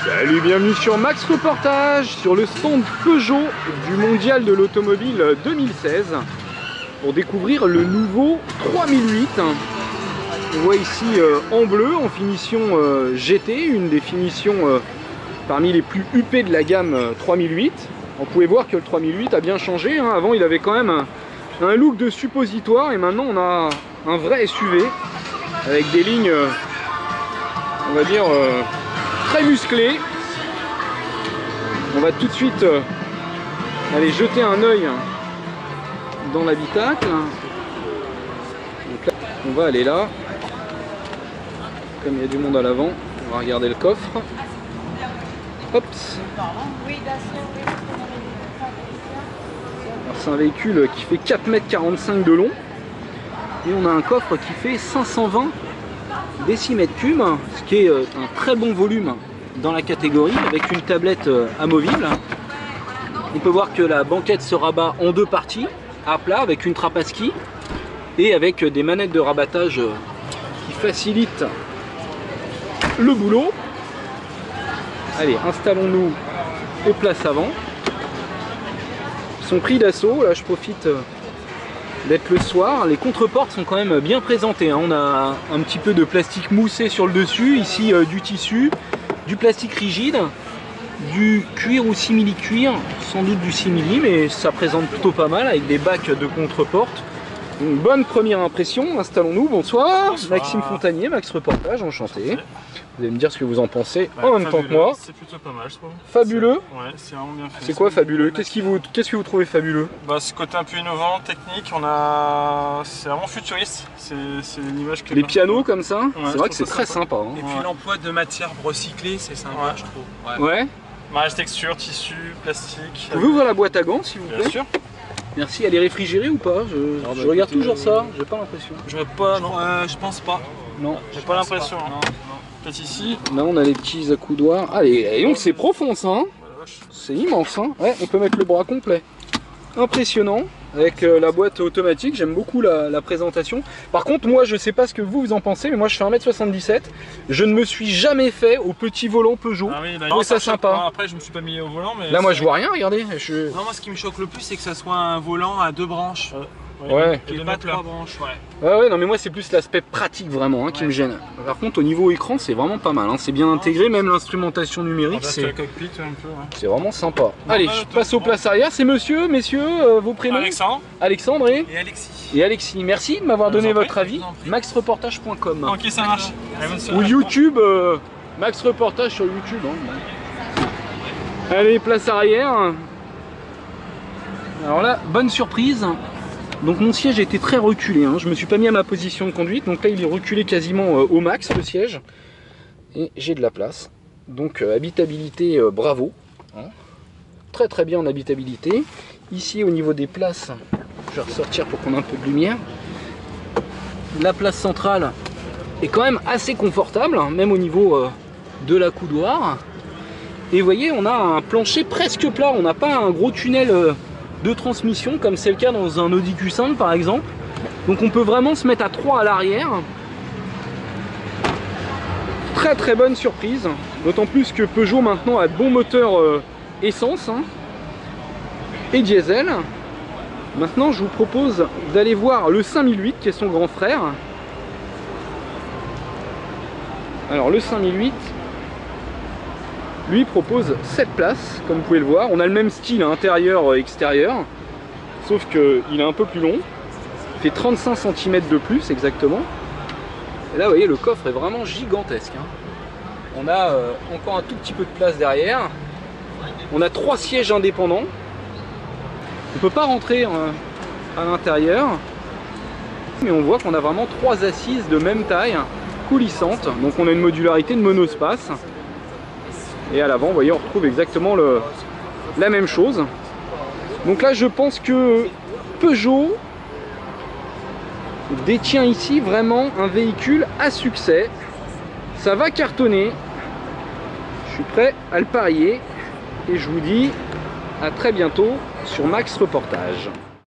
Salut, bienvenue sur Max Reportage, sur le stand Peugeot du Mondial de l'Automobile 2016 pour découvrir le nouveau 3008. On voit ici en bleu, en finition GT, une des finitions parmi les plus huppées de la gamme 3008. On pouvait voir que le 3008 a bien changé, hein. Avant il avait quand même un look de suppositoire et maintenant on a un vrai SUV avec des lignes, on va dire, très musclé. On va tout de suite aller jeter un œil dans l'habitacle. Donc là, on va aller là. Comme il y a du monde à l'avant, on va regarder le coffre. Hop. C'est un véhicule qui fait 4,45 m de long. Et on a un coffre qui fait 520 décimètres cubes, ce qui est un très bon volume dans la catégorie, avec une tablette amovible. On peut voir que la banquette se rabat en deux parties, à plat, avec une trappe à ski et avec des manettes de rabattage qui facilitent le boulot. Allez, installons-nous aux places avant. Son prix d'assaut, là je profite d'être le soir. Les contreportes sont quand même bien présentées, hein. On a un petit peu de plastique moussé sur le dessus, ici du tissu, du plastique rigide, du cuir ou simili-cuir, sans doute du simili, mais ça présente plutôt pas mal avec des bacs de contreporte. Une bonne première impression, installons-nous, bonsoir. Bonsoir. Maxime Fontanier, Max Reportage, enchanté. Vous allez me dire ce que vous en pensez en même temps que moi. C'est plutôt pas mal, je trouve. Fabuleux. Ouais, c'est vraiment bien fait. C'est quoi fabuleux? Qu'est-ce que vous trouvez fabuleux? Bah, ce côté un peu innovant, technique, c'est vraiment futuriste. C'est une image que... Les pianos comme ça, ouais, c'est vrai que c'est très sympa. Hein. Et puis l'emploi de matières recyclées, c'est sympa, je trouve. Ouais. Mariage texture, tissu, plastique. Vous pouvez ouvrir la boîte à gants s'il vous plaît? Bien sûr. Merci, elle est réfrigérée ou pas? Je regarde toujours ça, j'ai pas l'impression. Je vois pas, non. Je pense pas. Non. J'ai pas l'impression. Peut-être ici. Là on a les petits accoudoirs. Allez, et donc c'est profond ça, hein. C'est immense, hein. Ouais, on peut mettre le bras complet. Impressionnant. Avec la boîte automatique, j'aime beaucoup la présentation. Par contre, moi je sais pas ce que vous en pensez, mais moi je fais 1,77 m. Je ne me suis jamais fait au petit volant Peugeot. Ah oui, je ça sympa. Après, je me suis pas mis au volant, mais. Là, moi je vois rien, regardez. Non, moi ce qui me choque le plus, c'est que ça soit un volant à deux branches. Ouais. Et pas trois branches, ouais. Ouais, non, mais moi c'est plus l'aspect pratique vraiment qui me gêne. Par contre, au niveau écran, c'est vraiment pas mal, hein. C'est bien intégré, même l'instrumentation numérique, c'est vraiment sympa. Allez, je passe aux places arrière. C'est monsieur, messieurs, vos prénoms? Alexandre et Alexis. Et Alexis, merci de m'avoir donné votre avis. Maxreportage.com. Ok, ça marche. Ou YouTube, Max Reportage sur YouTube. Hein. Allez, place arrière. Alors là, bonne surprise. Donc mon siège était très reculé, hein. Je me suis pas mis à ma position de conduite, donc là il est reculé quasiment au max le siège. Et j'ai de la place. Donc habitabilité, bravo. Hein. Très très bien en habitabilité. Ici au niveau des places, je vais ressortir pour qu'on ait un peu de lumière. La place centrale est quand même assez confortable, hein, même au niveau de l'accoudoir. Et vous voyez, on a un plancher presque plat, on n'a pas un gros tunnel de transmission comme c'est le cas dans un Audi Q5 par exemple. Donc on peut vraiment se mettre à 3 à l'arrière. Très très bonne surprise, d'autant plus que Peugeot maintenant a de bons moteurs essence, hein, et diesel. Maintenant je vous propose d'aller voir le 5008 qui est son grand frère. Alors le 5008 lui propose 7 places, comme vous pouvez le voir. On a le même style intérieur extérieur, sauf qu'il est un peu plus long. Il fait 35 cm de plus exactement. Et là vous voyez, le coffre est vraiment gigantesque, hein. On a encore un tout petit peu de place derrière. On a 3 sièges indépendants. On ne peut pas rentrer à l'intérieur, mais on voit qu'on a vraiment 3 assises de même taille, coulissantes. Donc on a une modularité de monospace. Et à l'avant, vous voyez, on retrouve exactement la même chose. Donc là, je pense que Peugeot détient ici vraiment un véhicule à succès. Ça va cartonner. Je suis prêt à le parier. Et je vous dis à très bientôt sur Max Reportage.